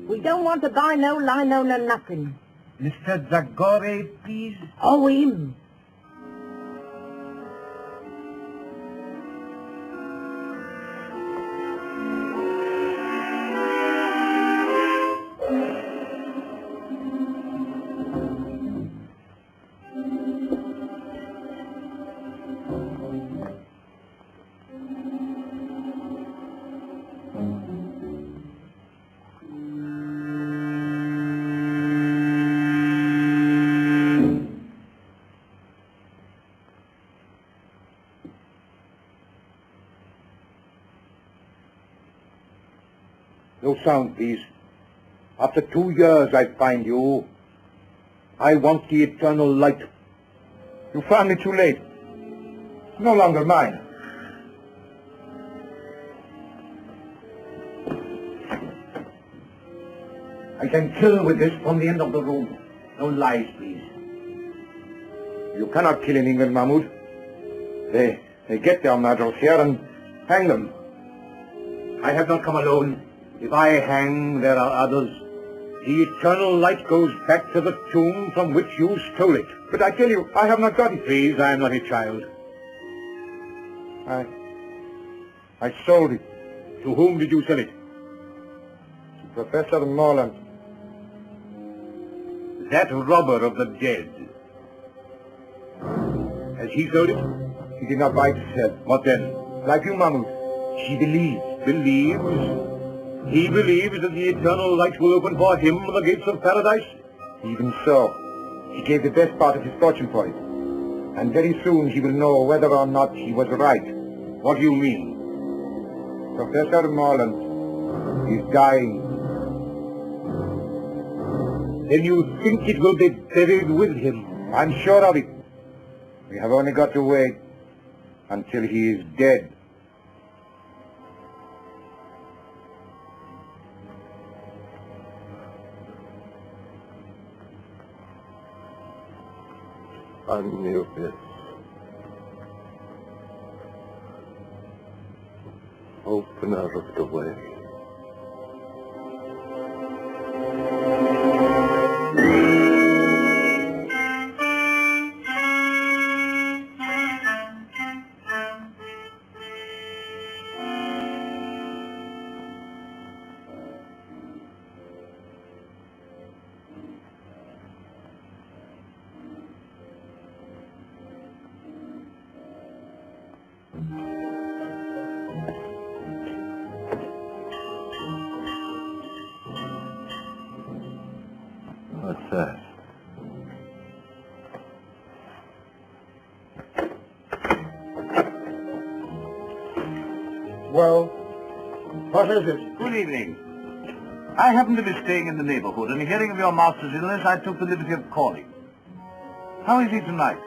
We don't want to buy no lino, no nothing. Mr. Zagore, please? Oh, him. No sound, please. After 2 years I find you. I want the eternal light. You found me too late. No longer mine. I can kill with this from the end of the room. No lies, please. You cannot kill in England, Mahmoud. They get their murderers here and hang them. I have not come alone. If I hang, there are others. The eternal light goes back to the tomb from which you stole it. But I tell you, I have not got it. Please, I am not a child. I sold it. To whom did you sell it? To Professor Morland. That robber of the dead. Has he sold it? He did not buy it to sell. What then? Like you, Mahmoud. He believes. Believes? He believes that the eternal light will open for him the gates of paradise? Even so, he gave the best part of his fortune for it. And very soon he will know whether or not he was right. What do you mean? Professor Morland is dying. Then you think it will be buried with him? I'm sure of it. We have only got to wait until he is dead. Anubis. Opener of the way. What's that? Well, what is it? Good evening. I happen to be staying in the neighborhood, and hearing of your master's illness, I took the liberty of calling. How is he tonight?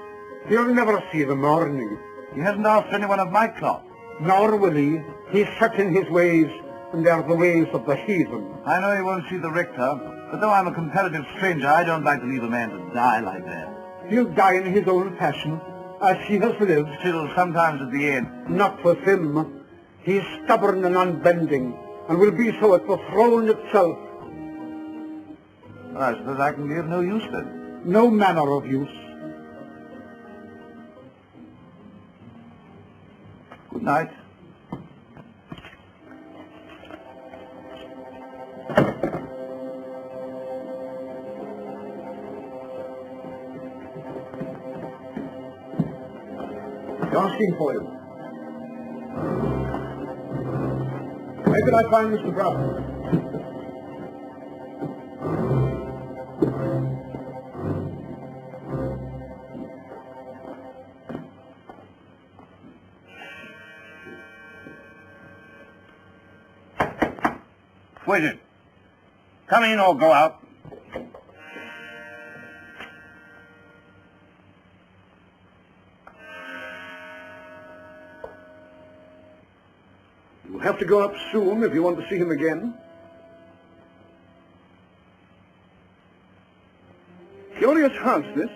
You'll never see the morning. He hasn't asked anyone of my cloth. Nor will he. He's set in his ways, and they're the ways of the heathen. I know he won't see the rector, but though I'm a comparative stranger, I don't like to leave a man to die like that. He'll die in his own fashion, as he has lived. Still, sometimes at the end. Not with him. He's stubborn and unbending, and will be so at the throne itself. I suppose I can be of no use then. No manner of use. Good night. Asking for you. Where could I find Mr. Brown? Wizard, come in or go out. You'll have to go up soon if you want to see him again. Curious house, this.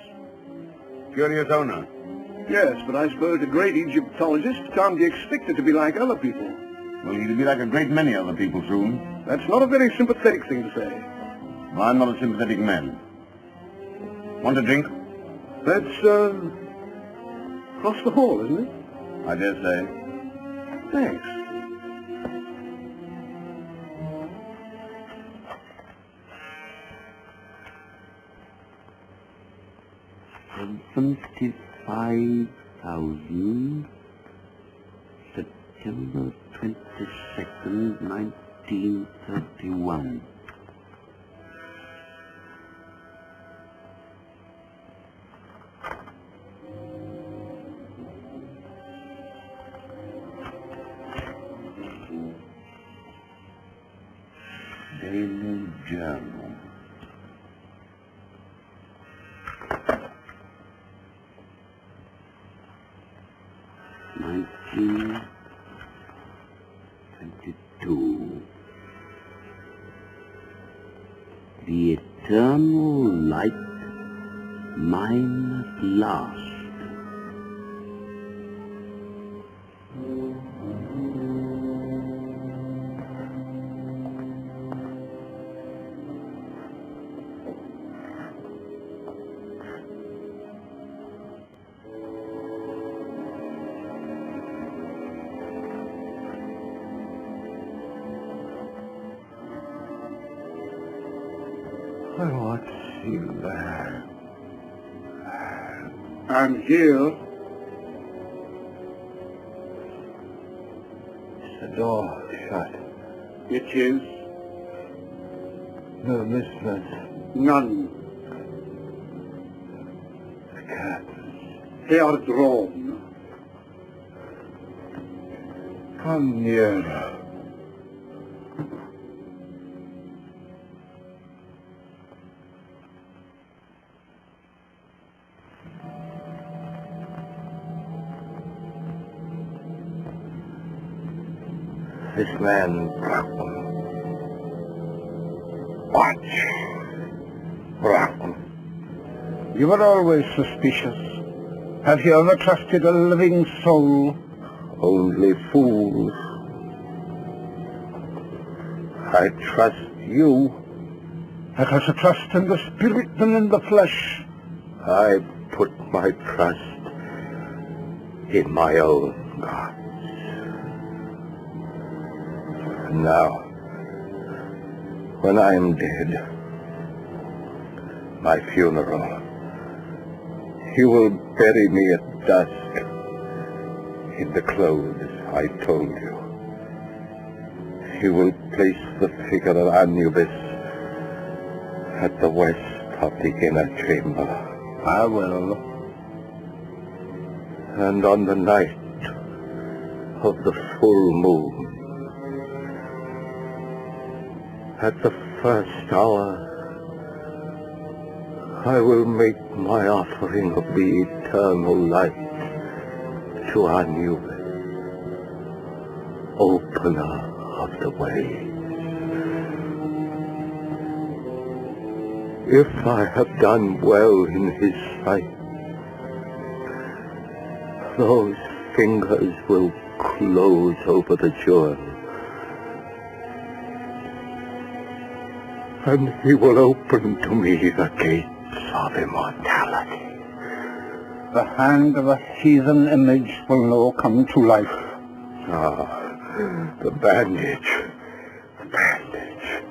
Curious owner. Yes, but I suppose a great Egyptologist can't be expected to be like other people. Well, he'll be like a great many other people soon. That's not a very sympathetic thing to say. Well, I'm not a sympathetic man. Want a drink? That's, across the hall, isn't it? I dare say. Thanks. $75,000, September 22nd, 1931. Daily Journal. The eternal light, mine at last. What's in there? I'm here. Is the door shut? It is. No listeners? None. The curtains? They are drawn. Come nearer. This man, Rackham. Watch. Rackham. You were always suspicious. Have you ever trusted a living soul? Only fools. I trust you. I have a trust in the spirit than in the flesh. I put my trust in my own God. Now, when I am dead, my funeral, you will bury me at dusk in the clothes I told you. You will place the figure of Anubis at the west of the inner chamber. I will. And on the night of the full moon, at the first hour, I will make my offering of the eternal light to Anubis, opener of the way. If I have done well in his sight, those fingers will close over the jewel, and he will open to me the gates of immortality. The hand of a heathen image will now come to life. Ah, the bandage. The bandage.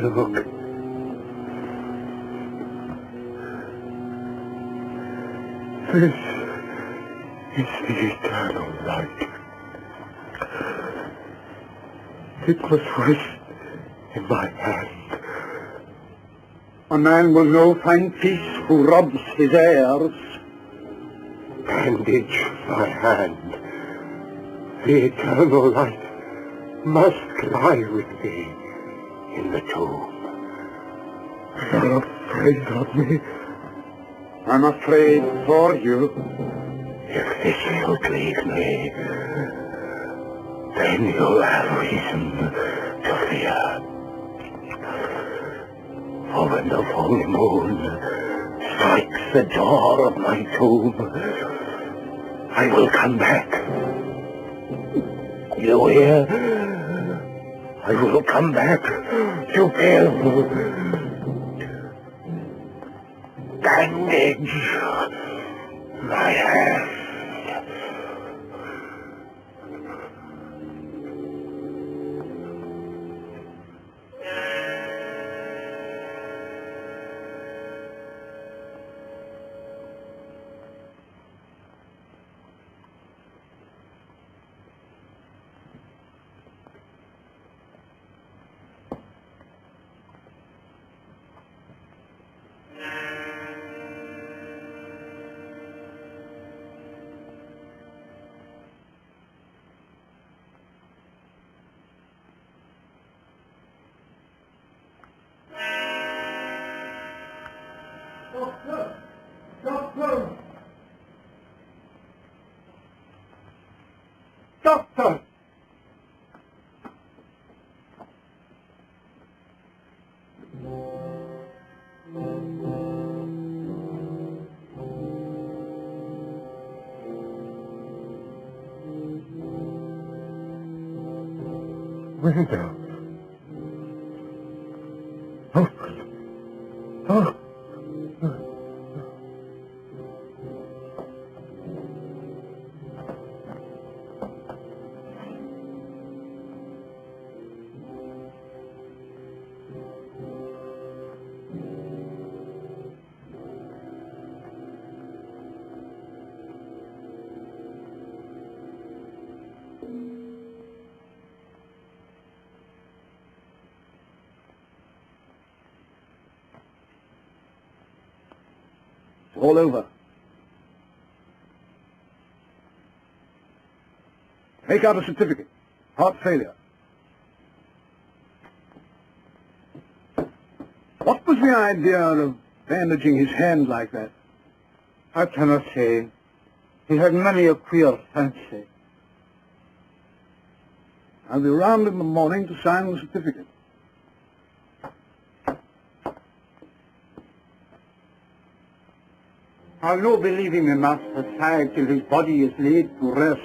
Look. This is the eternal light. It was right in my hand. A man will no find peace who robs his heirs. Bandage my hand. The eternal light must lie with me in the tomb. You're afraid of me? I'm afraid for you. If this should leave me, then you'll have reason to fear. For when the full moon strikes the door of my tomb, I will come back. You hear? I will come back to kill. Bandage my hand. Doctor! Doctor! Doctor! Window. Open. Oh. All over. Make out a certificate. Heart failure. What was the idea of bandaging his hand like that? I cannot say. He had many a queer fancy. I'll be round in the morning to sign the certificate. I'll no believe him enough aside till his body is laid to rest.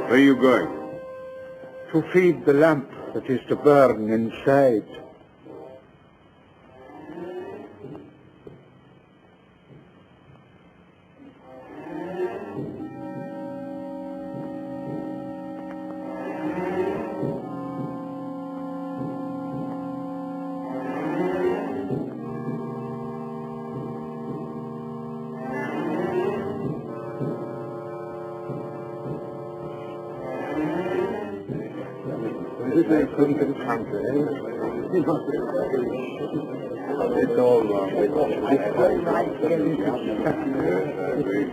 Where are you going? To feed the lamp that is to burn inside. I couldn't encounter it. It's all wrong.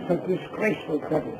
It's a disgraceful trouble.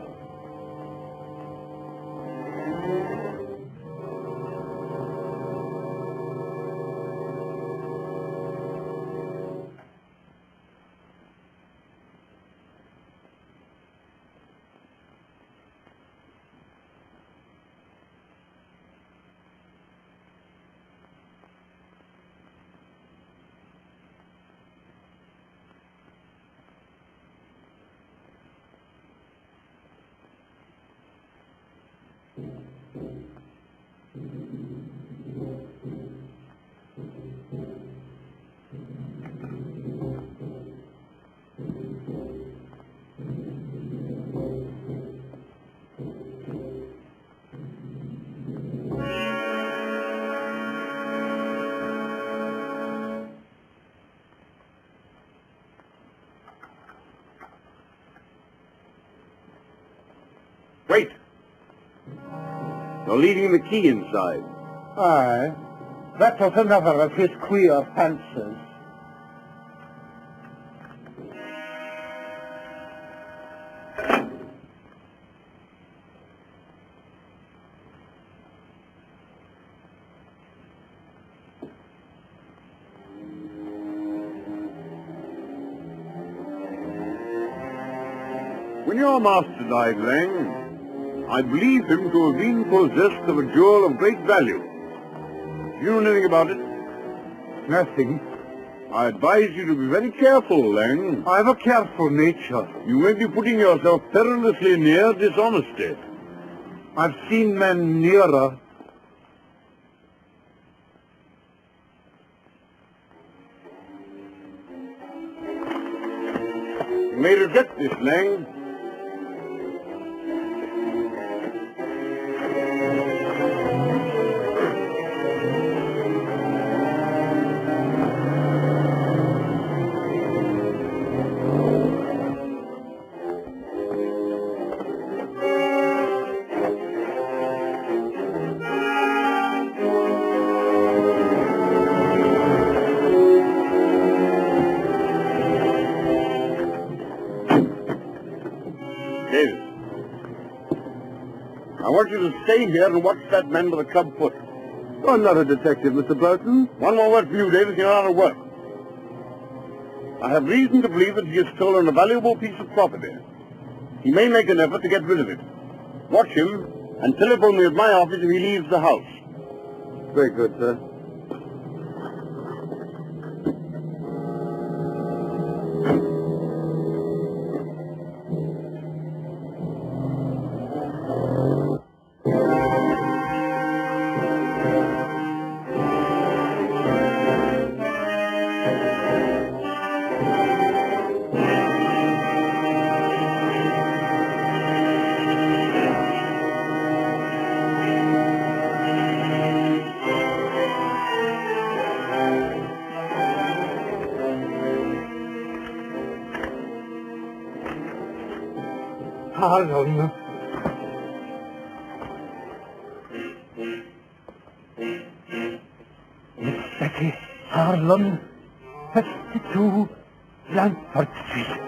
Wait! You're leaving the key inside. Aye, that was another of his queer fancies. When your master died, Lang, I believe him to have been possessed of a jewel of great value. Do you know anything about it? Nothing. I advise you to be very careful, Lang. I have a careful nature. You may be putting yourself perilously near dishonesty. I've seen men nearer. You may regret this, Lang. I want you to stay here and watch that man with the club foot. I'm not a detective, Mr. Burton. One more word for you, Davis. You're out of work. I have reason to believe that he has stolen a valuable piece of property. He may make an effort to get rid of it. Watch him and telephone me at my office if he leaves the house. Very good, sir. Harlem. Miss Betty Harlem, 52 Langford Street.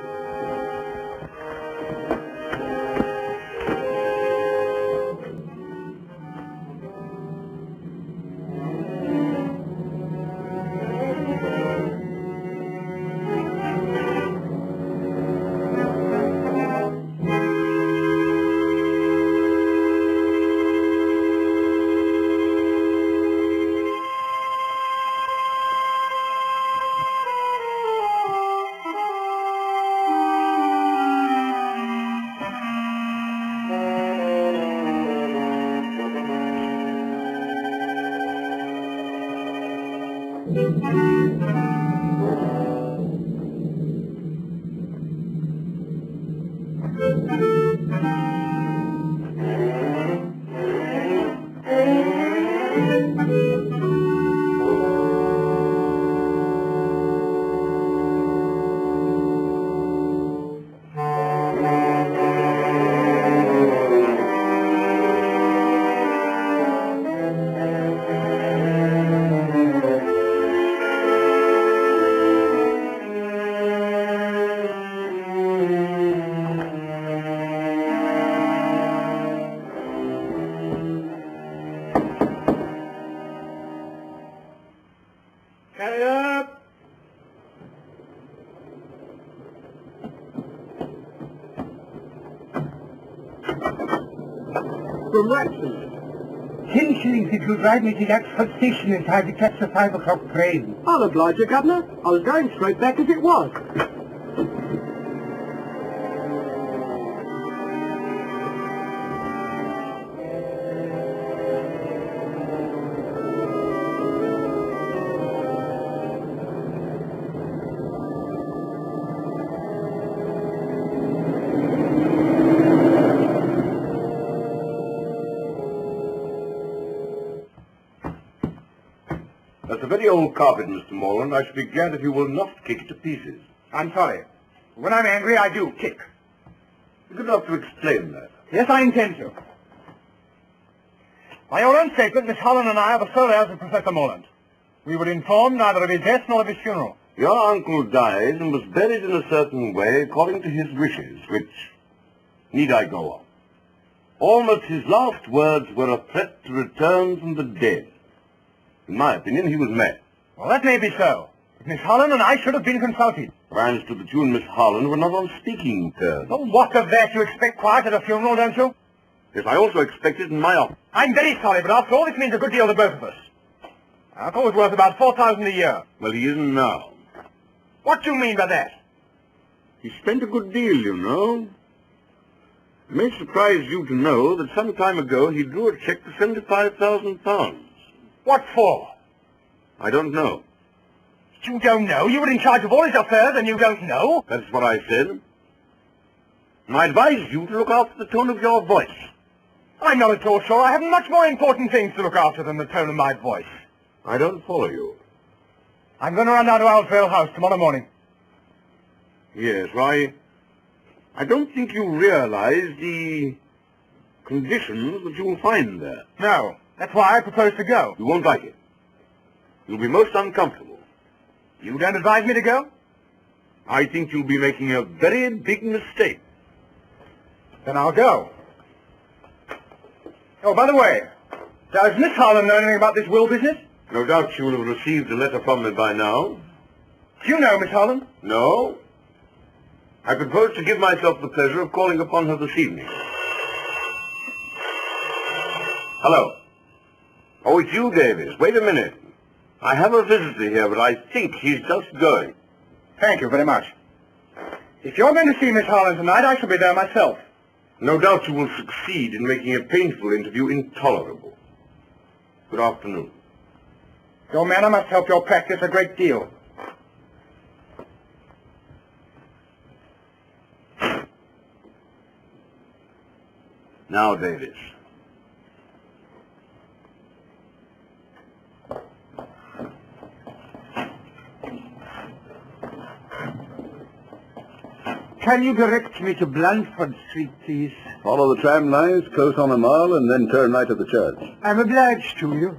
From Wrexham. 10 shillings if you'll drive me to the Axford station in time to catch the 5 o'clock train. I'll oblige you, Governor. I was going straight back as it was. That's a very old carpet, Mr. Morland. I should be glad if you will not kick it to pieces. I'm sorry. When I'm angry, I do kick. Good enough to explain that. Yes, I intend to. By your own statement, Miss Holland and I are the sole heirs of Professor Morland. We were informed neither of his death nor of his funeral. Your uncle died and was buried in a certain way according to his wishes, which need I go on. Almost his last words were a threat to return from the dead. In my opinion, he was mad. Well, that may be so. But Miss Holland and I should have been consulted. I understood that you and Miss Holland were not on speaking terms. Oh, what of that? You expect quiet at a funeral, don't you? Yes, I also expect it in my office. I'm very sorry, but after all, this means a good deal to both of us. Our uncle was worth about $4,000 a year. Well, he isn't now. What do you mean by that? He spent a good deal, you know. It may surprise you to know that some time ago he drew a cheque for £75,000. What for? I don't know. You don't know? You were in charge of all his affairs and you don't know? That's what I said. And I advise you to look after the tone of your voice. I'm not at all sure. I have much more important things to look after than the tone of my voice. I don't follow you. I'm going to run down to Owlsvale House tomorrow morning. Yes, why, I don't think you realize the conditions that you will find there. No, that's why I propose to go. You won't like it. You'll be most uncomfortable. You don't advise me to go? I think you'll be making a very big mistake. Then I'll go. Oh, by the way, does Miss Holland know anything about this will business? No doubt she will have received a letter from me by now. Do you know Miss Holland? No. I propose to give myself the pleasure of calling upon her this evening. Hello. Oh, it's you, Davis. Wait a minute. I have a visitor here, but I think he's just going. Thank you very much. If you're going to see Miss Holland tonight, I shall be there myself. No doubt you will succeed in making a painful interview intolerable. Good afternoon. Your manner must help your practice a great deal. Now, Davis. Can you direct me to Blandford Street, please? Follow the tram lines, close on a mile, and then turn right at the church. I'm obliged to you.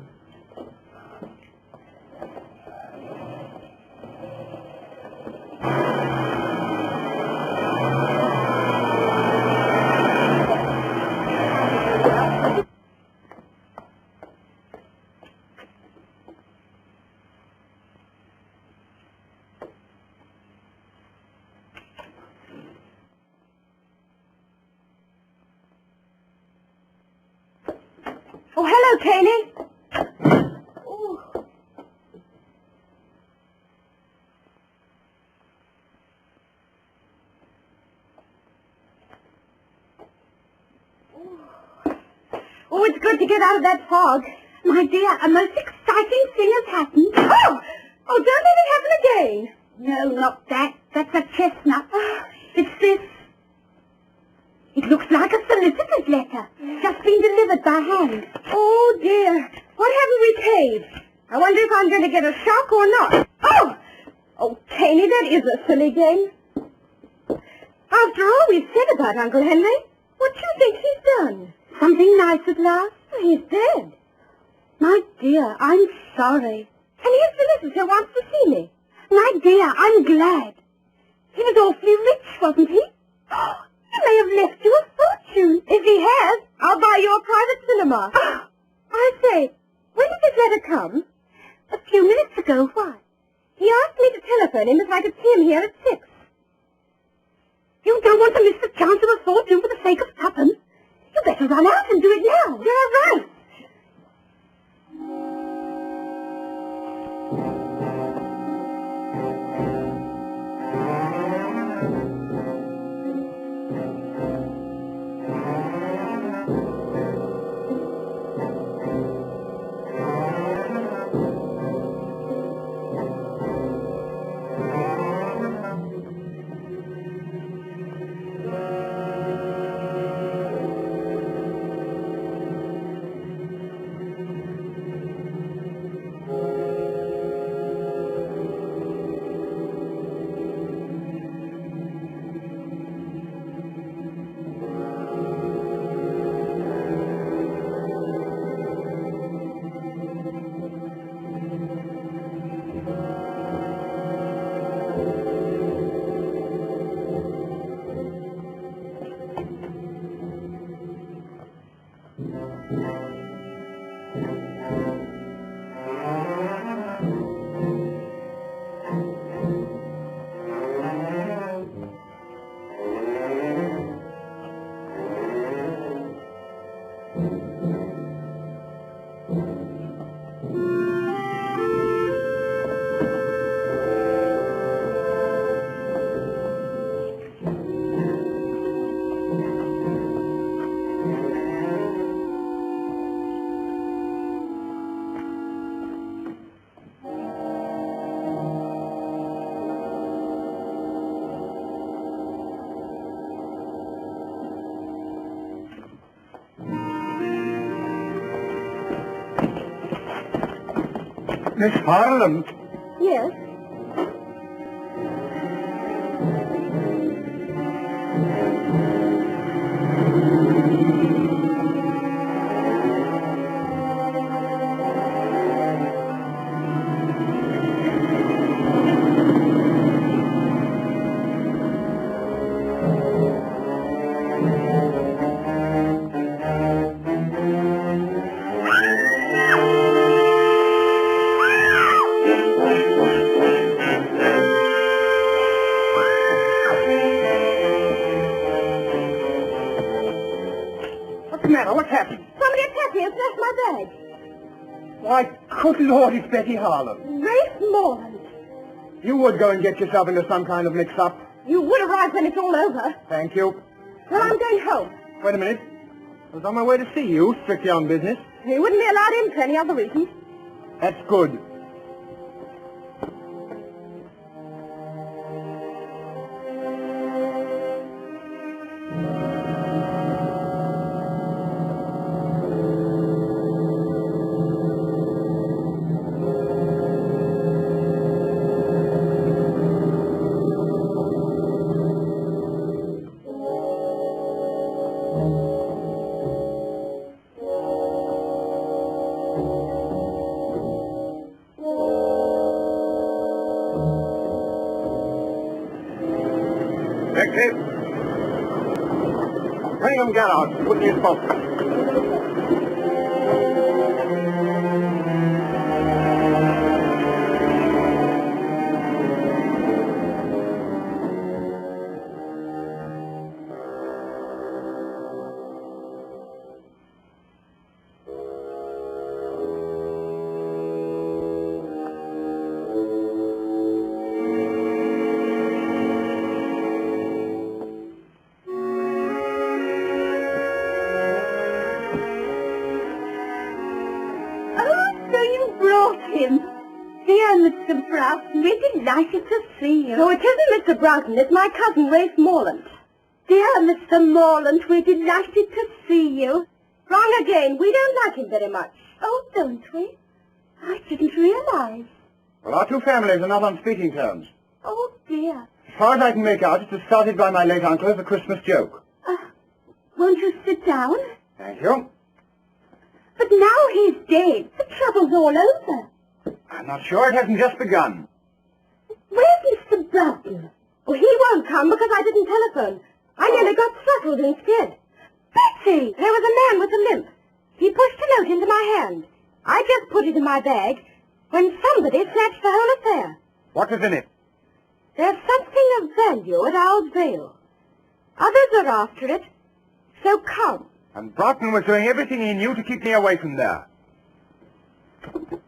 Oh, hello, Caney. Oh. Oh, it's good to get out of that fog. My dear, a most exciting thing has happened. Oh! Oh, don't let it happen again. No, not that. That's a chestnut. It's this. It looks like a solicitor's letter. Just been delivered by hand. Oh, dear. What haven't we paid? I wonder if I'm going to get a shock or not. Oh! Oh, Caney, that is a silly game. After all we've said about Uncle Henry, what do you think he's done? Something nice at last? He's dead. My dear, I'm sorry. And his solicitor wants to see me. My dear, I'm glad. He was awfully rich, wasn't he? He may have left you a fortune. If he has, I'll buy you a private cinema. I say, when did this letter come? A few minutes ago. Why? He asked me to telephone him if I could see him here at 6. You don't want to miss the chance of a fortune for the sake of tuppence. You better run out and do it now. You're right. Miss Harlem. Yes? What's happened? Somebody attacked me and snatched my bag. Why, good Lord, it's Betty Harlem. Grace Morland. You would go and get yourself into some kind of mix-up. You will arrive when it's all over. Thank you. Well, I'm going home. Wait a minute. I was on my way to see you, strictly on business. He wouldn't be allowed in for any other reason. That's good. Detective? Bring him gallows. Put in his pocket. Dear Mr. Broughton. We're delighted to see you. No, it isn't Mr. Broughton. It's my cousin, Rafe Morland. Dear Mr. Morland, we're delighted to see you. Wrong again. We don't like him very much. Oh, don't we? I didn't realize. Well, our two families are not on speaking terms. Oh, dear. As far as I can make out, it was started by my late uncle as a Christmas joke. Won't you sit down? Thank you. But now he's dead. The trouble's all over. I'm not sure. It hasn't just begun. Where's Mr. Broughton? Oh, he won't come because I didn't telephone. I nearly got throttled instead. Betsy! There was a man with a limp. He pushed a note into my hand. I just put it in my bag when somebody snatched the whole affair. What is in it? There's something of value at Owl's Vale. Others are after it, so come. And Broughton was doing everything he knew to keep me away from there.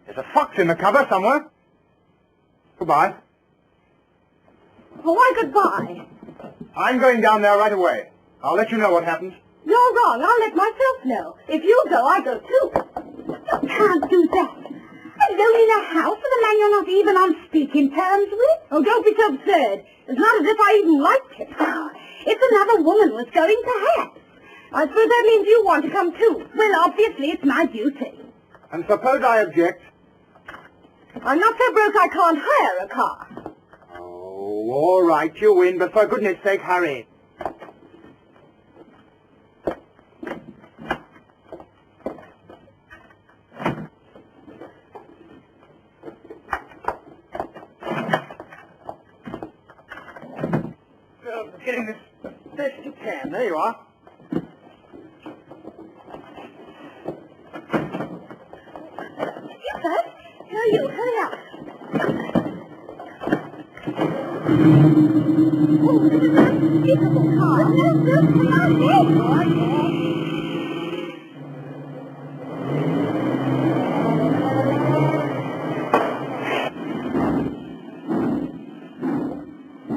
There's a fox in the cover somewhere. Goodbye. Oh, why goodbye? I'm going down there right away. I'll let you know what happens. You're wrong. I'll let myself know. If you go, I go too. You can't do that. Alone in a house with a man you're not even on speaking terms with? Oh, don't be so absurd. It's not as if I even liked him. Oh, if another woman was going, perhaps. I suppose that means you want to come too. Well, obviously, it's my duty. And suppose I object? I'm not so broke I can't hire a car. Oh, all right, you win, but for goodness sake, hurry. Getting this best you can. There you are. You first. No, you. Hurry up. Oh, this is a beautiful car. No, come on, boy.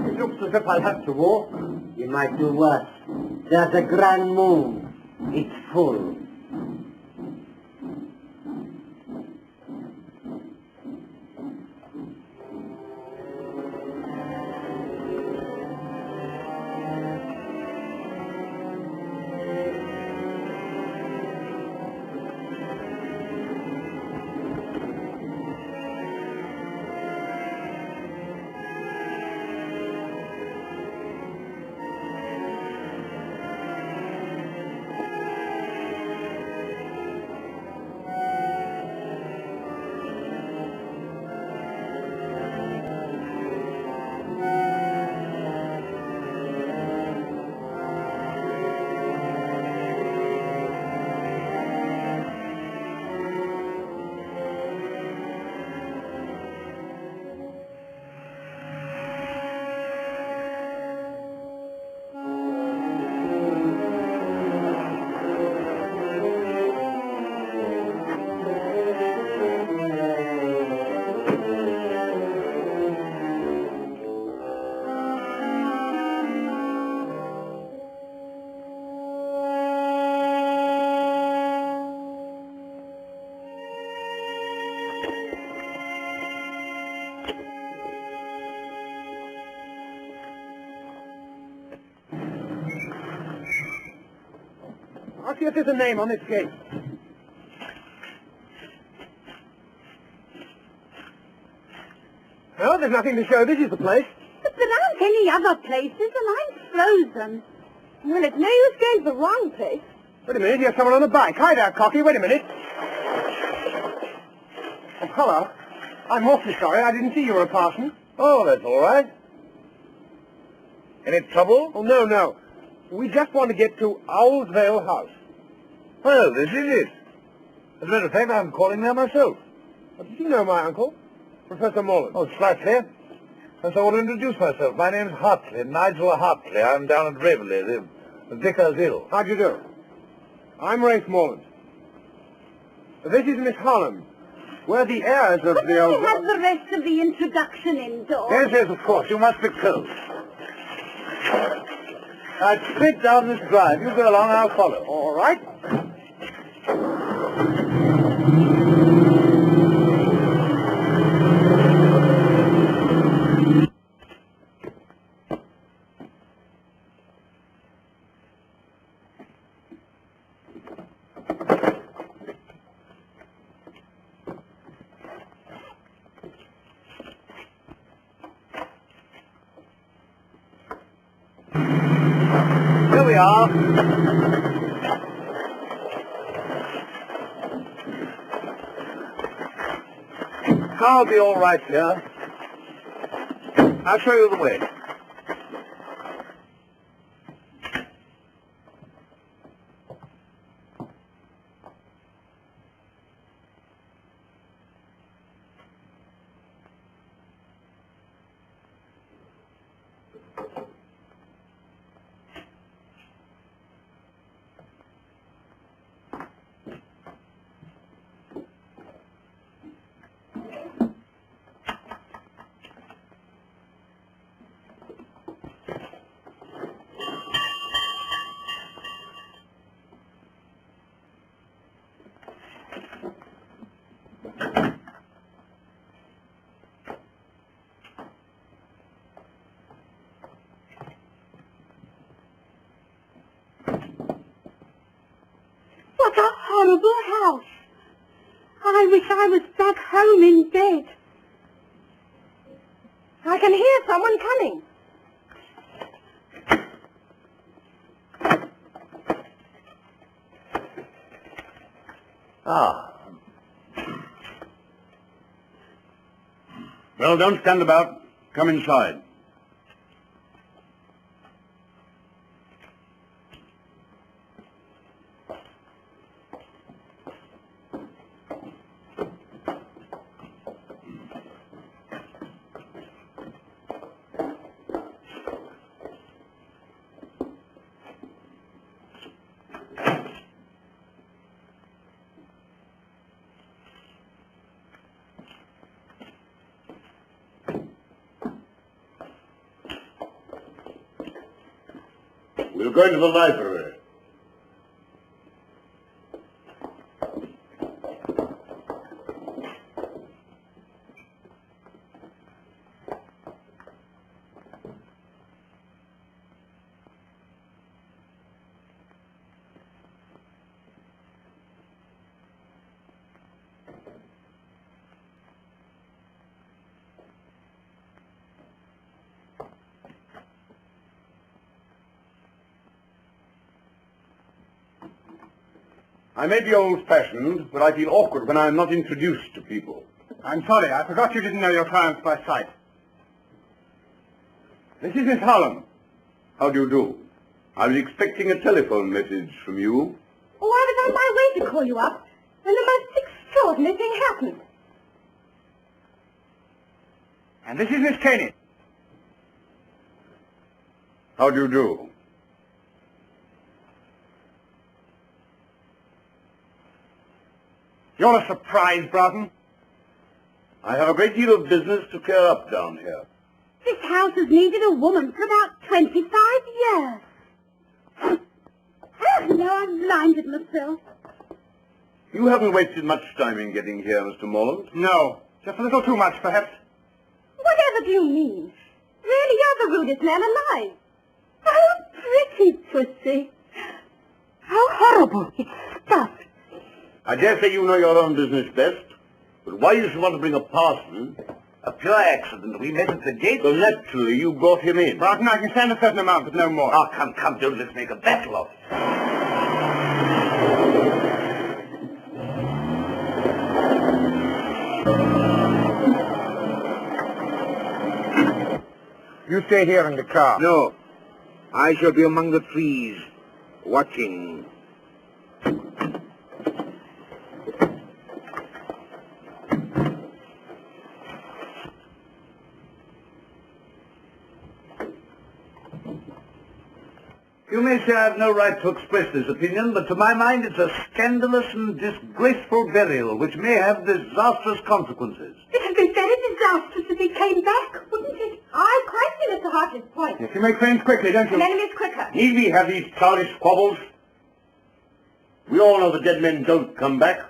It looks as if I'll have to walk. You might do worse. There's a grand moon. It's full. I'll see if there's a name on this gate. No, there's nothing to show. This is the place. But there aren't any other places, and I'm frozen. Well, it's no use going to the wrong place. Wait a minute, here's someone on a bike. Hi there, Cocky. Wait a minute. Oh, hello. I'm awfully sorry. I didn't see you were a parson. Oh, that's all right. Any trouble? Oh, no. We just want to get to Owl's Vale House. Well, this is it. As a matter of fact, I'm calling there myself. Did you know my uncle, Professor Morland? Oh, slightly. And so I want to introduce myself. My name's Hartley, Nigel Hartley. I'm down at Raveley, the vicar's ill. How do you do? I'm Rafe Morland. This is Miss Holland. We're the heirs of Couldn't the old... you have the rest of the introduction indoors? Yes, of course. You must be cold. Now, straight down this drive. You go along, I'll follow. All right. we are. Car will be all right here. I'll show you the way. What a horrible house. I wish I was back home in bed. I can hear someone coming. Ah. Well, don't stand about. Come inside. We'll go into the library. I may be old-fashioned, but I feel awkward when I'm not introduced to people. I'm sorry, I forgot you didn't know your clients by sight. This is Miss Harlan. How do you do? I was expecting a telephone message from you. Oh, I was on my way to call you up when the most extraordinary thing happened. And this is Miss Caney. How do you do? You're a surprise, Broughton. I have a great deal of business to clear up down here. This house has needed a woman for about 25 years. Oh, no, I've blinded myself. You haven't wasted much time in getting here, Mr. Morland. No, just a little too much, perhaps. Whatever do you mean? Really, you're the rudest man alive. Oh, pretty pussy. How horrible. It's stuffed. I dare say you know your own business best, but why you should want to bring a parson? A pure accident. We met at the gate. So naturally you brought him in. Broughton, I can stand a certain amount, but no more. Oh, come, don't let's make a battle of it. You stay here in the car. No, I shall be among the trees, watching. You may say I have no right to express this opinion, but to my mind it's a scandalous and disgraceful burial which may have disastrous consequences. It would be very disastrous if he came back, wouldn't it? I quite see Mr. Hartley's point. Yes, you make friends quickly, don't you? And enemies quicker. Need we have these childish squabbles? We all know the dead men don't come back.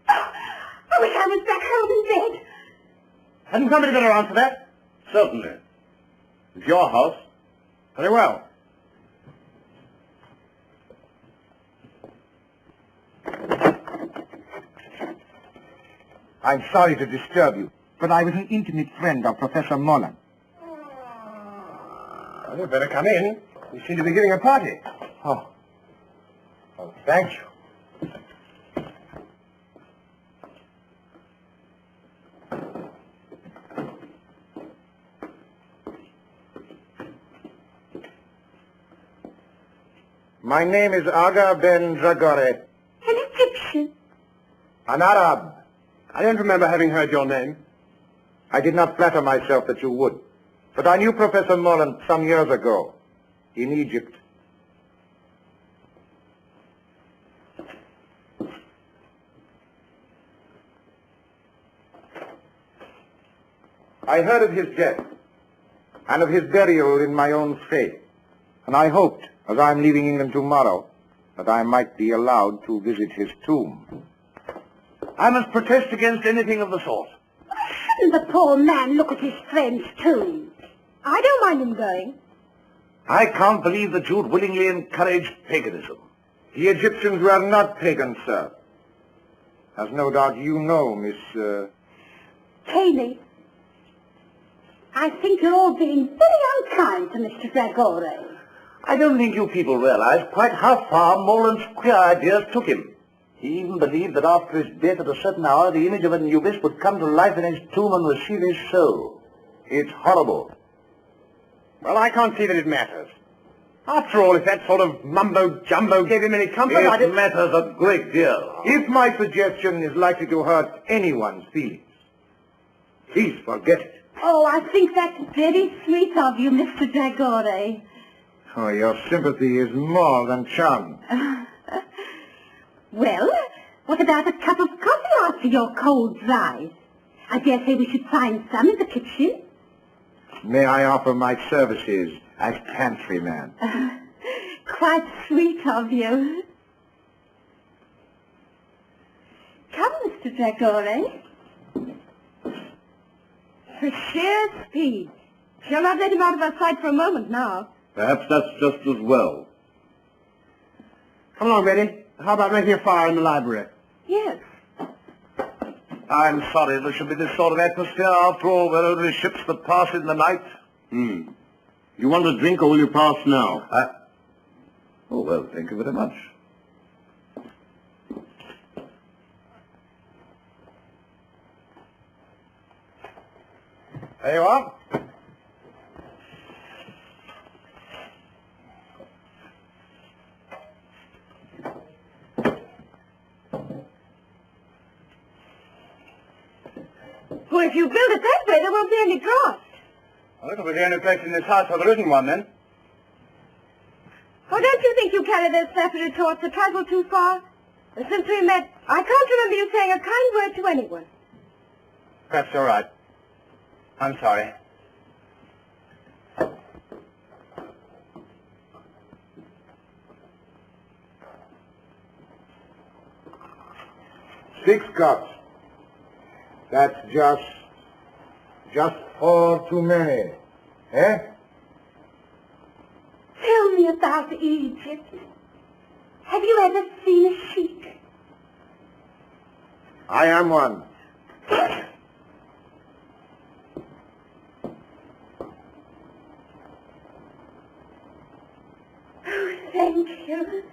I wish I was back home in bed. Hadn't somebody better answer that? Certainly. It's your house. Very well. I'm sorry to disturb you, but I was an intimate friend of Professor Mullen. Well, you'd better come in. You seem to be giving a party. Oh. Oh, thank you. My name is Aga Ben Dragore. An Egyptian. An Arab. I don't remember having heard your name. I did not flatter myself that you would. But I knew Professor Morland some years ago, in Egypt. I heard of his death, and of his burial in my own faith, and I hoped, as I'm leaving England tomorrow, that I might be allowed to visit his tomb. I must protest against anything of the sort. Shouldn't the poor man look at his friend's tomb? I don't mind him going. I can't believe that you'd willingly encourage paganism. The Egyptians were not pagans, sir. As no doubt you know, Miss... Cayley, I think you're all being very unkind to Mr. Dragore. I don't think you people realize quite how far Morland's queer ideas took him. He even believed that after his death at a certain hour, the image of Anubis would come to life in his tomb and receive his soul. It's horrible. Well, I can't see that it matters. After all, if that sort of mumbo-jumbo gave him any comfort, It matters a great deal. If my suggestion is likely to hurt anyone's feelings, please forget it. Oh, I think that's very sweet of you, Mr. Dragore. Oh, your sympathy is more than charming. Well, what about a cup of coffee after your cold drive? I dare say we should find some in the kitchen. May I offer my services as pantryman? Quite sweet of you. Come, Mr. Dragore. For sheer speed. Shall not let him out of our sight for a moment now. Perhaps that's just as well. Come along, Betty. How about making a fire in the library? Yes. I'm sorry there should be this sort of atmosphere. After all, we're only ships that pass in the night. You want a drink, or will you pass now? Oh, well, thank you very much. There you are. Well, if you build it that way, there won't be any draught. Well, it'll be the only place in this house where there isn't one, then. Oh, don't you think you carry those flappy retorts a trifle too far? Since we met, I can't remember you saying a kind word to anyone. Perhaps you're right. I'm sorry. Six cups. That's just 4 too many. Eh? Tell me about Egypt. Have you ever seen a sheik? I am one. Oh, thank you.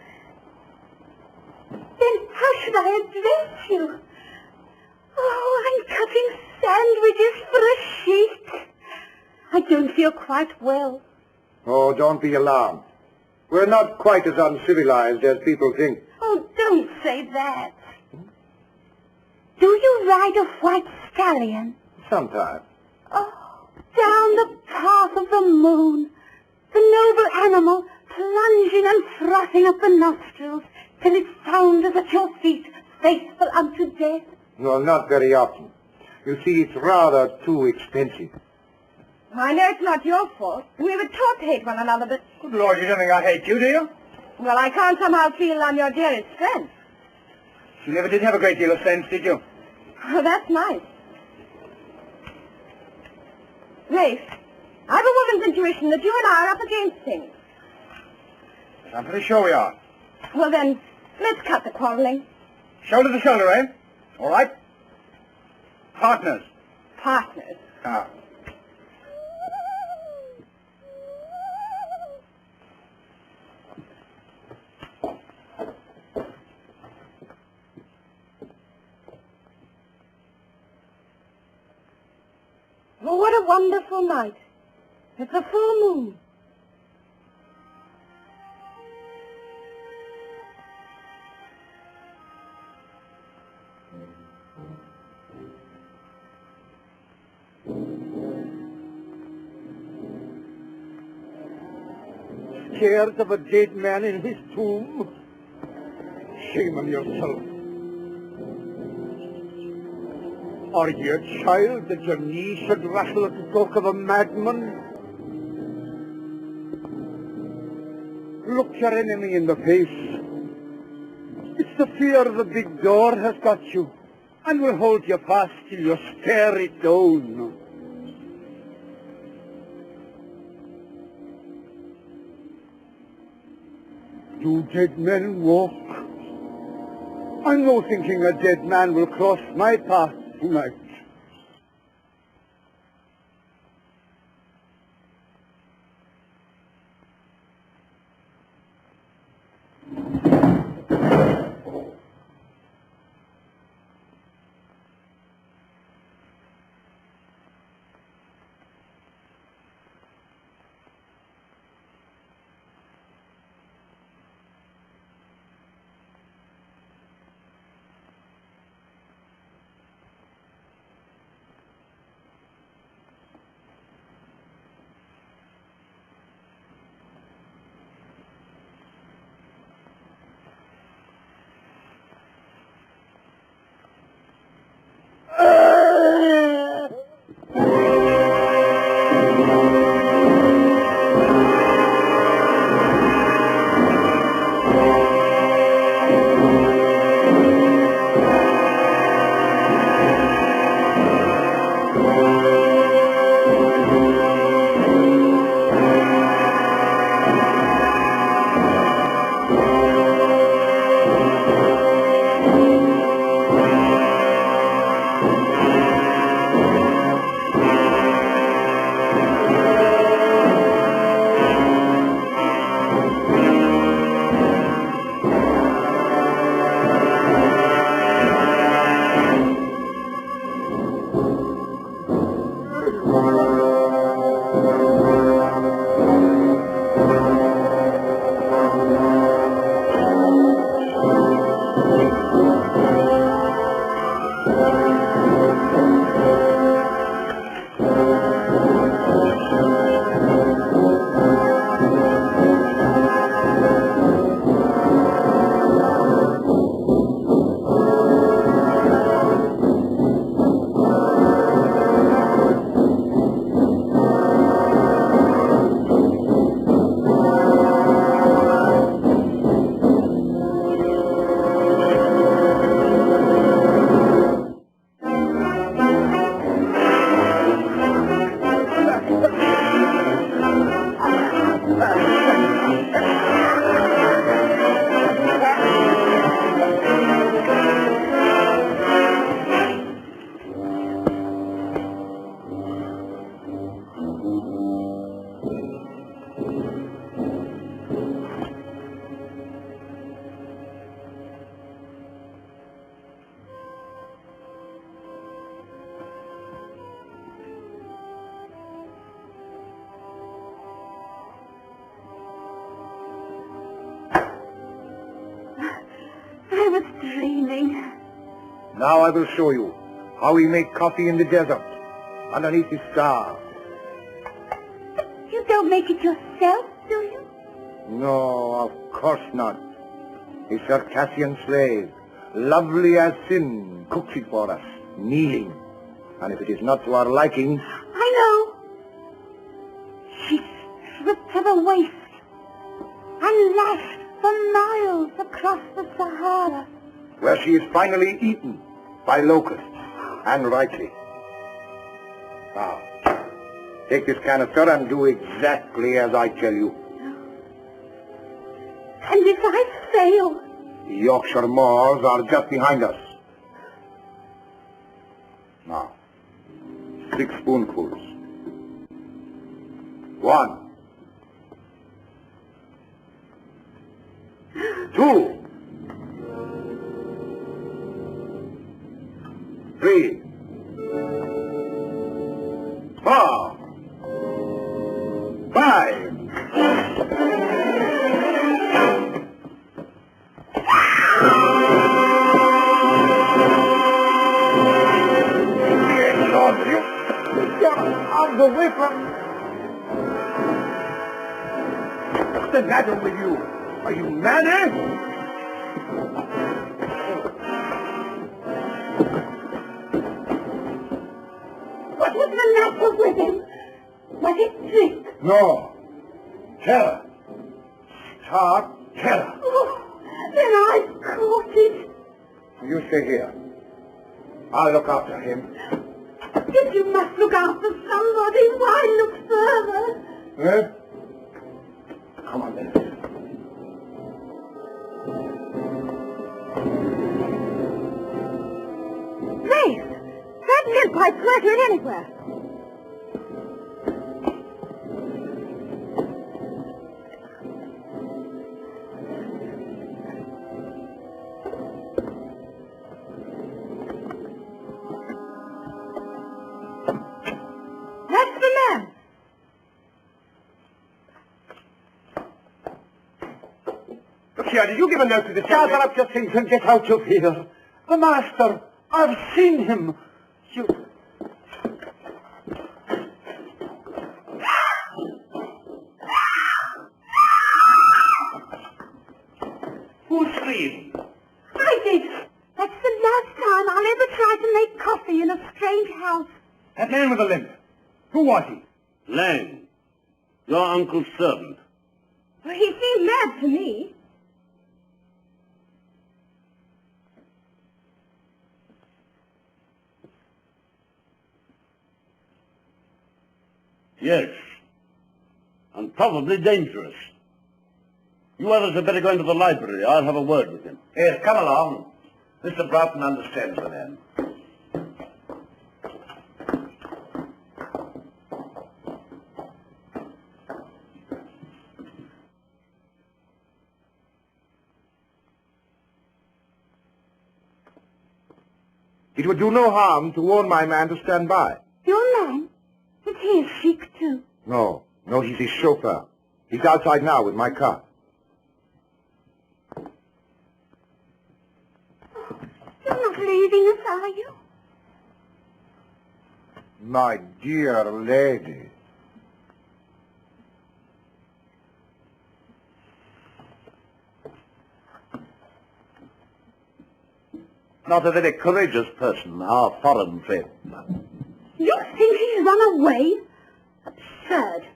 Then how should I address you? Oh, I'm cutting sandwiches for a sheik. I don't feel quite well. Oh, don't be alarmed. We're not quite as uncivilized as people think. Oh, don't say that. Do you ride a white stallion? Sometimes. Oh, down the path of the moon, the noble animal plunging and frothing up the nostrils till it soundeth at your feet, faithful unto death. No, not very often. You see, it's rather too expensive. I know it's not your fault. We were taught to hate one another, but... Good Lord, you don't think I hate you, do you? Well, I can't somehow feel I'm your dearest friend. You never did have a great deal of sense, did you? Oh, that's nice. Rafe, I've a woman's intuition that you and I are up against things. I'm pretty sure we are. Well, then, let's cut the quarreling. Shoulder to shoulder, eh? All right? Partners. Partners. Ah. wonderful night. It's a full moon. Scared of a dead man in his tomb? Shame on yourself. Are you a child that your knees should rattle at the talk of a madman? Look your enemy in the face. It's the fear of the big door has got you, and will hold you fast till you stare it down. Do dead men walk? I'm no thinking a dead man will cross my path tonight. I was dreaming. Now I will show you how we make coffee in the desert, underneath the stars. You don't make it yourself, do you? No, of course not. A Circassian slave, lovely as sin, cooks it for us, kneeling. And if it is not to our liking... I know. She stripped to the waist and lashed for miles across the Sahara. where she is finally eaten by locusts, and rightly. Now, take this canister and do exactly as I tell you. And if I fail? The Yorkshire moors are just behind us. Now, 6 spoonfuls. 1, 2, 3, 4. away from me. What's the matter with you? Are you mad, eh? What was the matter with him? Was it drink? No. Terror. Stark terror. Oh, then I've caught it. You stay here. I'll look after him. If you must look after somebody, why look further? Eh? Come on, then. Rafe, that turnpike's not here anywhere. That's the man. Look here, did you give a note to the Gather up your things and get out of here. The master, I've seen him. You... Who screamed? I did. That's the last time I'll ever try to make coffee in a strange house. That man with the limp. Who was he? Lang, your uncle's servant. Well, he seemed mad to me. Yes, and probably dangerous. You others had better go into the library. I'll have a word with him. Yes, come along. Mr. Broughton understands the man. It would do no harm to warn my man to stand by. Your man? Is he a sheik too? No, he's his chauffeur. He's outside now with my car. You're not leaving us, are you? My dear lady. Not a very courageous person, our foreign friend. You think he's run away? Absurd.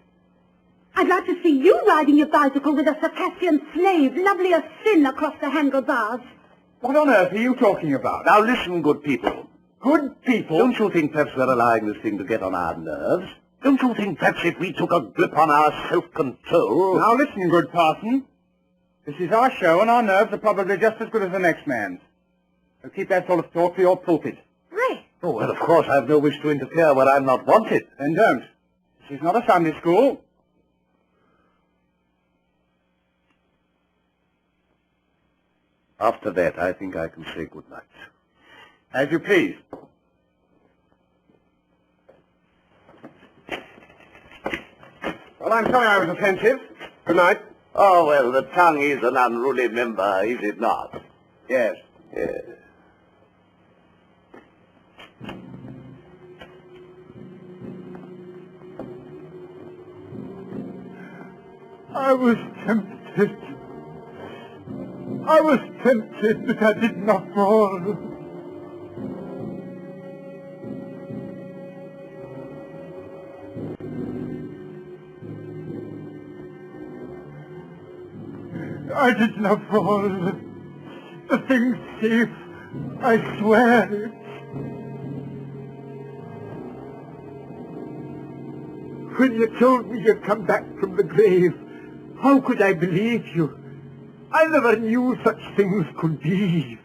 I'd like to see you riding your bicycle with a Circassian slave, lovely as sin, across the handlebars. What on earth are you talking about? Now listen, good people. Good people? Don't you think perhaps we're allowing this thing to get on our nerves? Don't you think perhaps if we took a grip on our self-control... Now listen, good parson. This is our show, and our nerves are probably just as good as the next man's. So keep that sort of talk for your pulpit. Ray. Oh, well, of course, I have no wish to interfere where I'm not wanted. Then don't. This is not a Sunday school. After that, I think I can say good night. As you please. Well, I'm sorry I was offensive. Good night. Oh, well, the tongue is an unruly member, is it not? Yes. Yes. I was tempted. But I did not fall. I did not fall. The thing's safe. I swear it. When you told me you'd come back from the grave, how could I believe you? I never knew such things could be.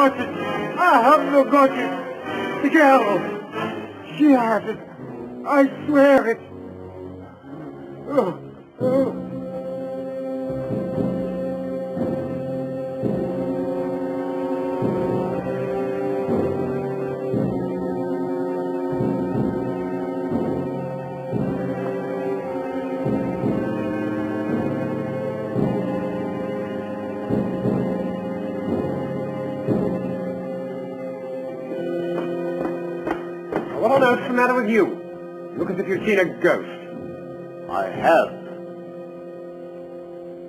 got it. I have no got it. The girl. She has it. I swear it. Oh, oh. What on earth's the matter with you? You look as if you'd seen a ghost. I have.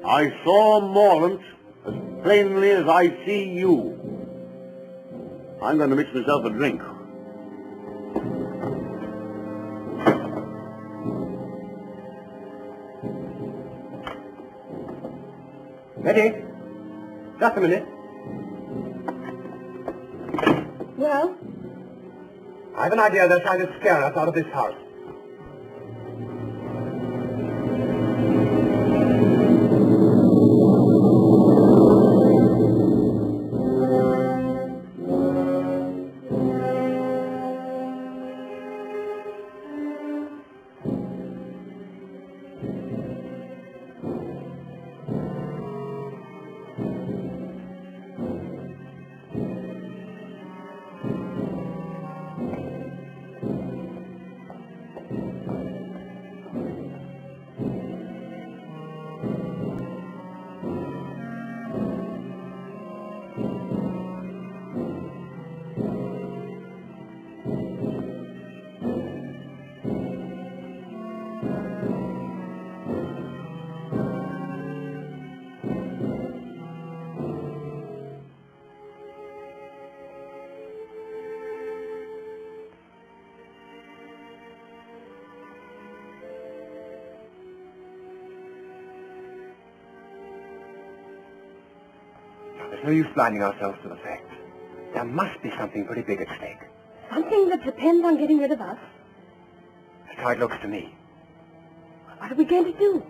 I saw Morlant as plainly as I see you. I'm going to mix myself a drink. Betty, just a minute. Well? I have an idea they're trying to scare us out of this house. There's no use blinding ourselves to the facts. There must be something pretty big at stake. Something that depends on getting rid of us. That's how it looks to me. What are we going to do?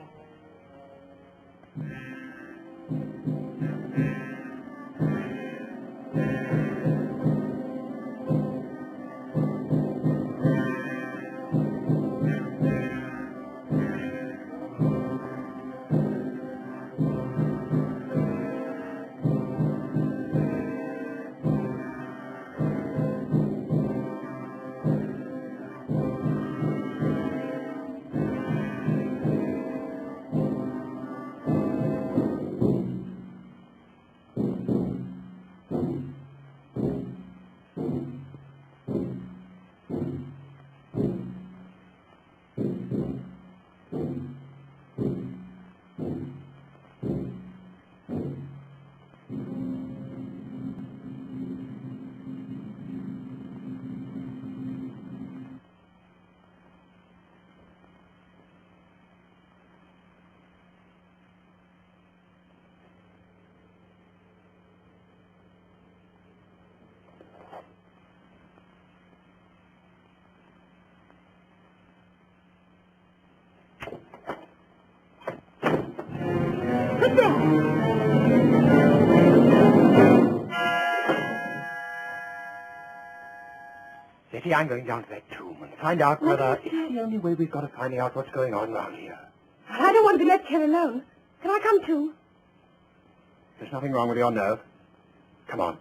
Sit down. Betty, I'm going down to that tomb and find out whether it's the only way we've got of finding out what's going on around here. I don't want to be left here alone. Can I come too? There's nothing wrong with your nerve. Come on.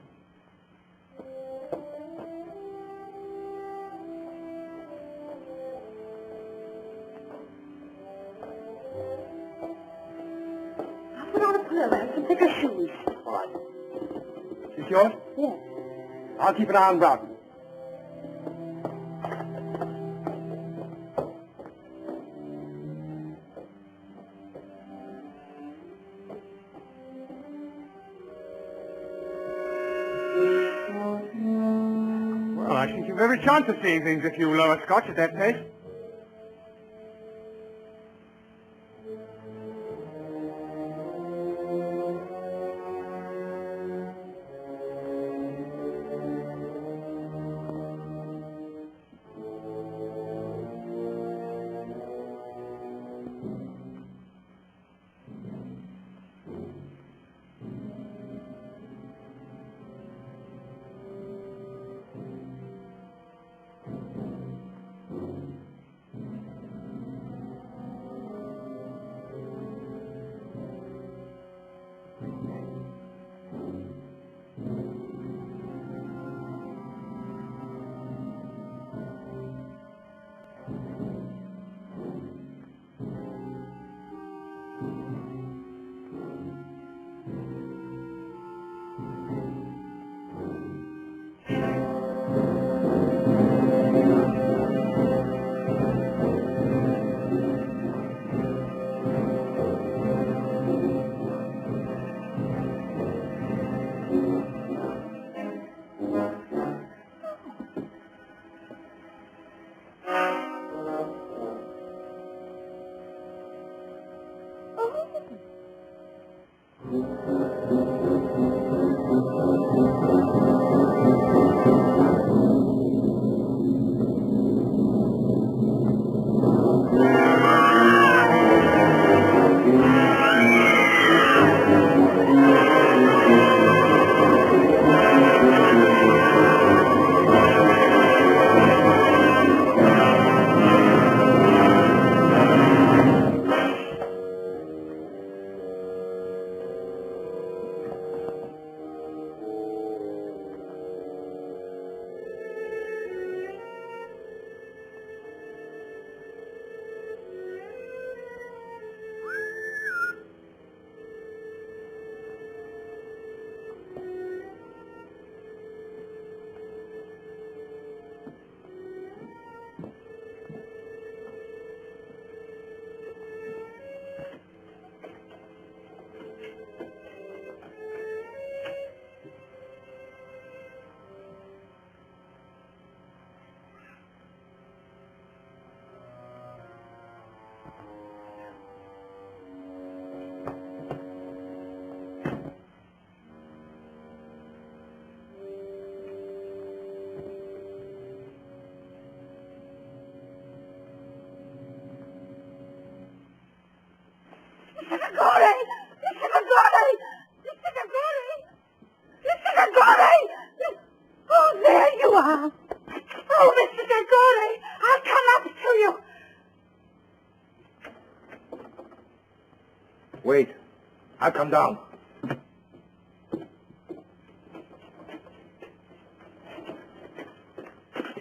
I'll put on a pullover and some thicker shoes. All right. Is this yours? Yes. I'll keep an eye on Broughton. Well, I think you've every chance of seeing things if you lower Scotch at that pace. I'll come down.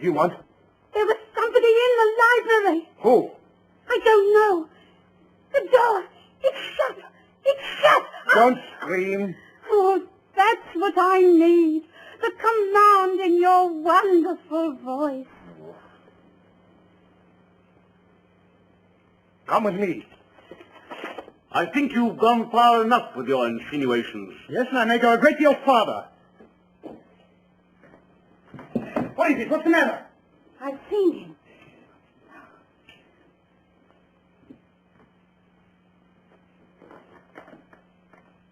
You want? There was somebody in the library. Who? I don't know. The door. It's shut. It's shut. Don't scream. Oh, that's what I need. The command in your wonderful voice. Come with me. I think you've gone far enough with your insinuations. Yes, and I may go a great deal farther. What is it? What's the matter? I've seen him.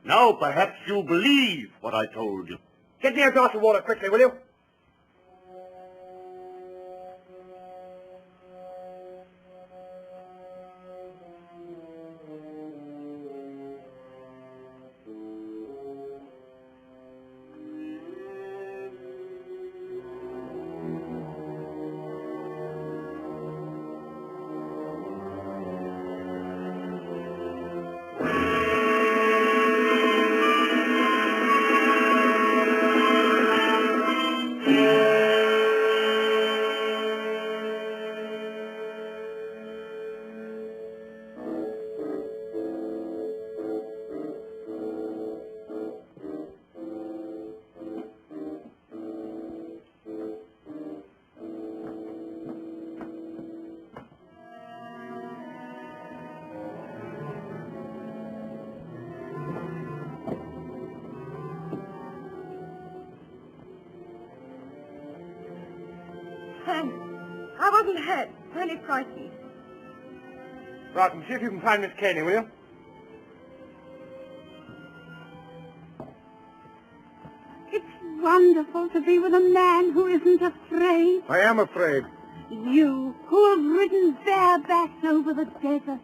Now perhaps you believe what I told you. Get me a glass of water quickly, will you? I wasn't hurt. Only frightened. Right, and see if you can find Miss Caney, will you? It's wonderful to be with a man who isn't afraid. I am afraid. You, who have ridden barebacks over the desert.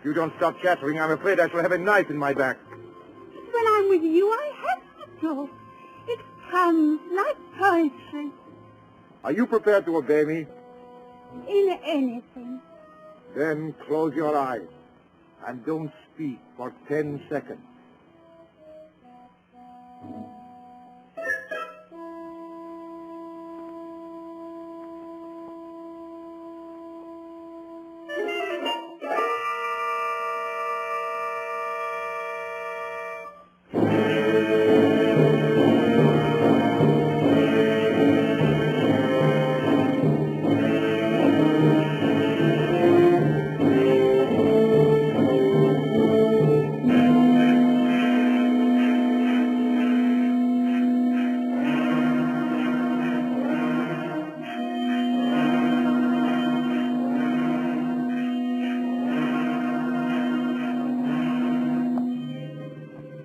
If you don't stop chattering, I'm afraid I shall have a knife in my back. When I'm with you, I have to talk. It comes like poetry. Are you prepared to obey me? In anything. Then close your eyes and don't speak for 10 seconds.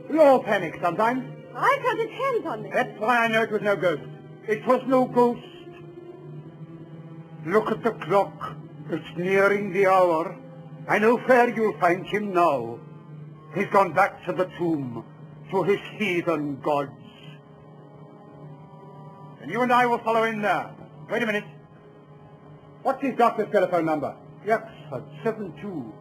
We all panic sometimes. I got his hands on me. That's why I know it was no ghost. It was no ghost. Look at the clock. It's nearing the hour. I know where you'll find him now. He's gone back to the tomb, to his heathen gods. And you and I will follow in there. Wait a minute. What's his doctor's telephone number? Yaxford 72.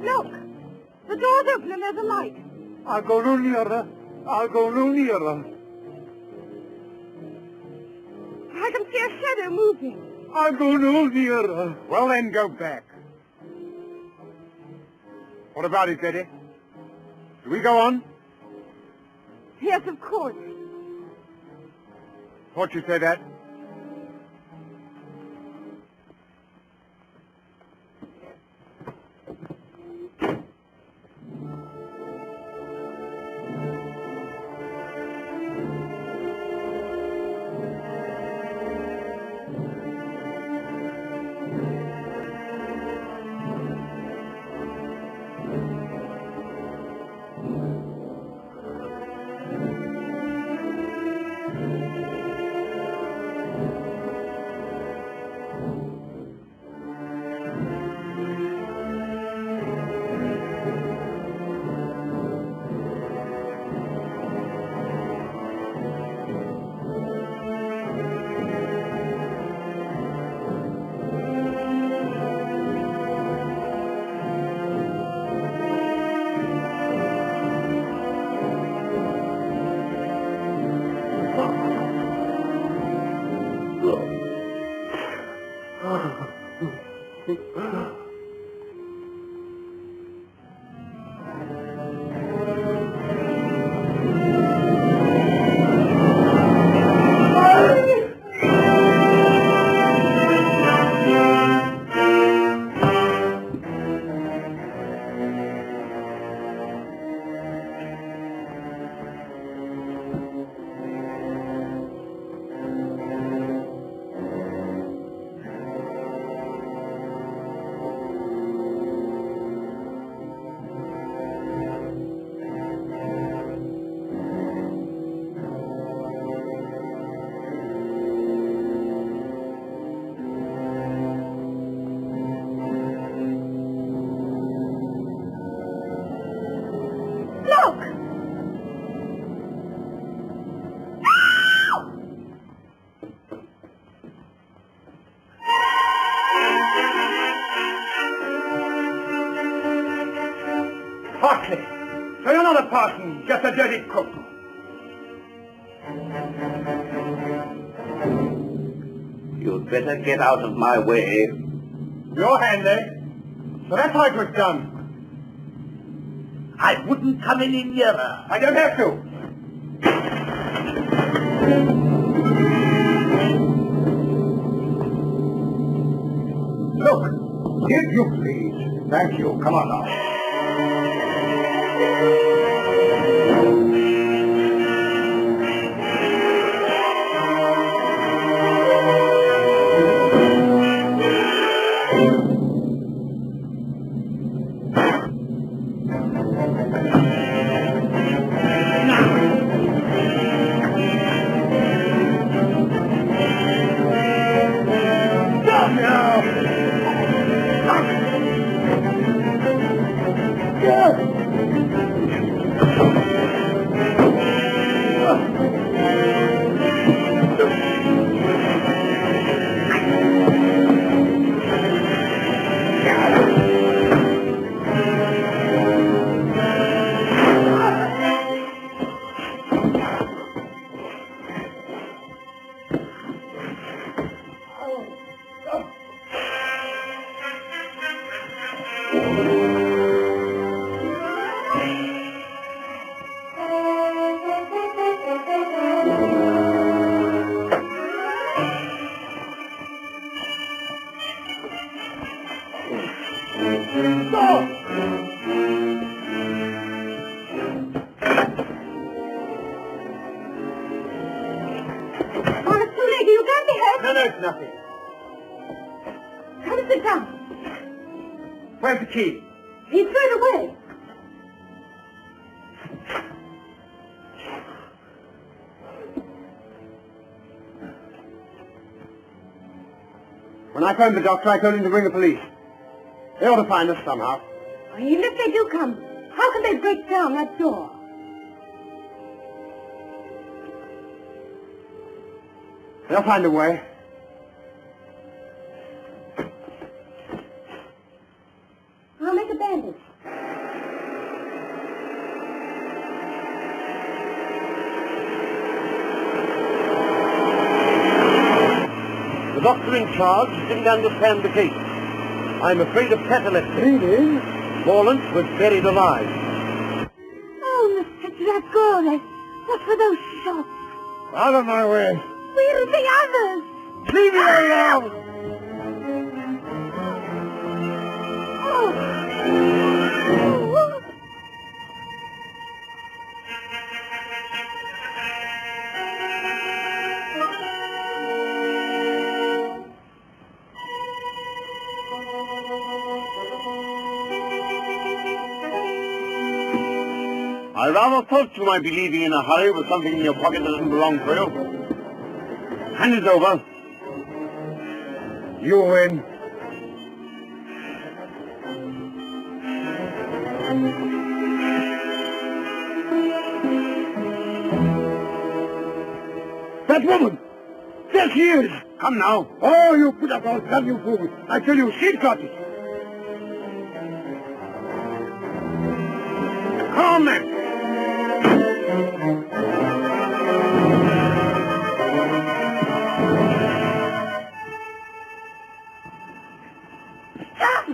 Look! The door's open and there's a light. I'll go no nearer. I'll go no nearer. I can see a shadow moving. I'm going no nearer. Well, then, go back. What about it, Eddie? Do we go on? Yes, of course. Thought you said that. Parsley! So you're not a parson, just a dirty cook. You'd better get out of my way. Your hand, eh? So that's how it was done. I wouldn't come any nearer. I don't have to. Look, if you please. Thank you. Come on now. No, it's nothing. How did it come? Where's the key? He threw it away. When I phoned the doctor, I told him to bring the police. They ought to find us somehow. Even if they do come, how can they break down that door? They'll find a way. I'll make a bandage. The doctor in charge didn't understand the case. I'm afraid of catalepsy. Really? Morland was buried alive. Oh, Mr. Dracula, what were those shots? Out of my way. Where are the others? Leave me alone! Oh. I rather thought you might be leaving in a hurry with something in your pocket that doesn't belong to you. Hand it over. You win. That woman! There she is! Come now. Oh, you put up our gun, you fool! I tell you, she's got it! Come on, then. Stop!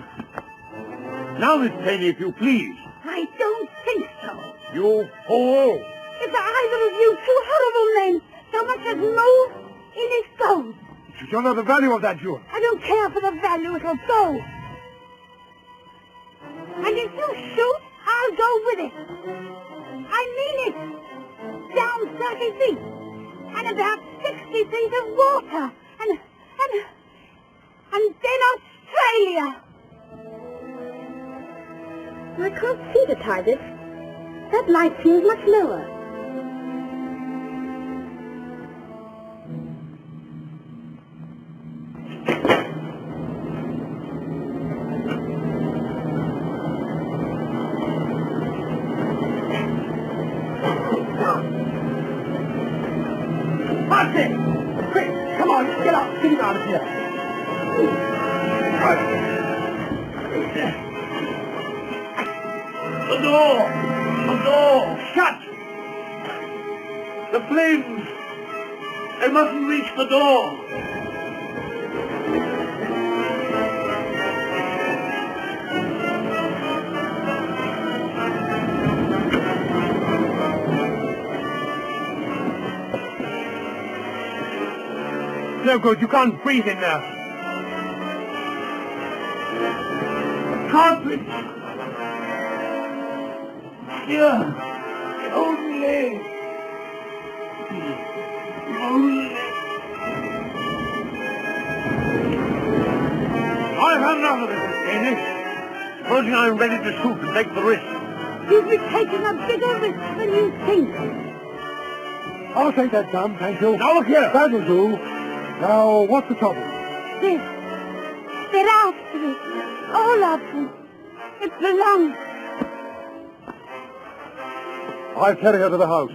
Now, Miss Taylor, if you please. I don't think so. You fool! If either of you two horrible men so much as move in his gold, You don't know the value of that jewel. I don't care for the value, it'll go. And if you shoot, I'll go with it. I mean it. Down 30 feet. And about 60 feet of water. And then Australia. I can't see the target. That light seems much lower. Quick, come on, get out of here. The door! The door! Shut! The flames! They mustn't reach the door! No good, you can't breathe in there. Carpet! Here! Only! I've had enough of this, Ernest. Supposing I'm ready to shoot and take the risk. You'll be taking a bigger risk than you think. I'll take that gun, thank you. Now look here! That'll do. Now, what's the trouble? This. They're after it. All of them. It belongs. I'll carry her to the house.